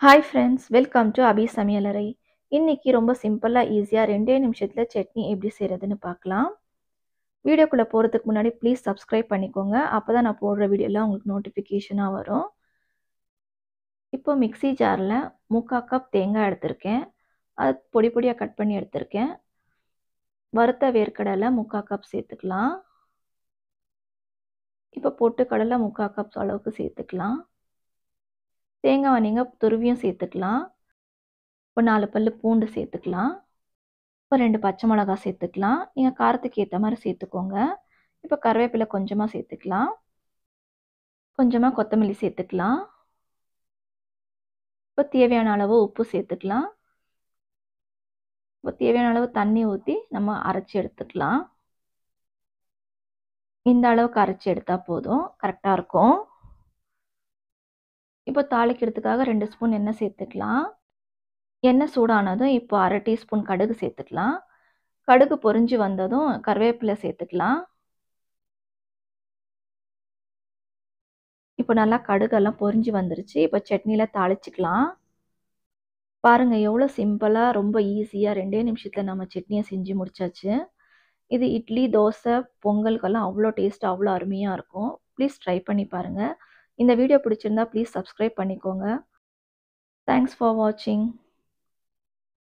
Hi friends, welcome to அபி சமையலறை. இன்னைக்கு ரொம்ப சிம்பிளா, ஈஸியா 2 நிமிஷத்துல சட்னி எப்படி செய்றதுன்னு பார்க்கலாம். வீடியோக்குள்ள போறதுக்கு முன்னாடி ப்ளீஸ் சப்ஸ்கிரைப் பண்ணிக்கோங்க. அப்பதான் நான் போடுற வீடியோலாம் உங்களுக்கு நோட்டிஃபிகேஷனா வரும். இப்போ மிக்ஸி ஜார்ல 3/4 கப் தேங்காய் எடுத்திருக்கேன். அது பொடி பொடியா கட் பண்ணி எடுத்திருக்கேன். வறுத்த வேர்க்கடலை 3/4 கப் சேர்த்துக்கலாம். இப்போ பொட்டுக்கடலை 3/4 கப் அளவுக்கு சேர்த்துக்கலாம். தேங்காவை நீங்க துருவியும் சேர்த்துக்கலாம். இப்போ 4 பல்லு பூண்டு சேர்த்துக்கலாம். இப்போ 2 பச்சை மிளகாய் சேர்த்துக்கலாம். நீங்கள் காரத்துக்கு ஏற்ற மாதிரி சேர்த்துக்கோங்க. இப்போ கருவேப்பிலை கொஞ்சமாக சேர்த்துக்கலாம். கொஞ்சமாக கொத்தமல்லி சேர்த்துக்கலாம். இப்போ தேவையான அளவு உப்பு சேர்த்துக்கலாம். இப்போ தேவையான அளவு தண்ணி ஊற்றி நம்ம அரைச்சி எடுத்துக்கலாம். இந்த அளவுக்கு அரைச்சி எடுத்தால் போதும், கரெக்டாக இருக்கும். இப்போ தாளிக்கிறதுக்காக 2 ஸ்பூன் எண்ணெய் சேர்த்துக்கலாம். எண்ணெய் சூடானதும் இப்போ 1/2 டீஸ்பூன் கடுகு சேர்த்துக்கலாம். கடுகு பொரிஞ்சு வந்ததும் கருவேப்பிலை சேர்த்துக்கலாம். இப்போ நல்லா கடுகெல்லாம் பொரிஞ்சு வந்துருச்சு. இப்போ சட்னியில் தாளிச்சிக்கலாம். பாருங்க எவ்வளோ சிம்பிளாக, ரொம்ப ஈஸியாக 2 நிமிஷத்தில் நம்ம சட்னியை செஞ்சு முடிச்சாச்சு. இது இட்லி, தோசை, பொங்கலுக்கெல்லாம் அவ்வளோ டேஸ்ட்டாக, அவ்வளோ அருமையாக இருக்கும். ப்ளீஸ் ட்ரை பண்ணி பாருங்கள். இந்த வீடியோ பிடிச்சிருந்தா ப்ளீஸ் சப்ஸ்கிரைப் பண்ணிக்கோங்க. தேங்க்ஸ் ஃபார் வாட்சிங்.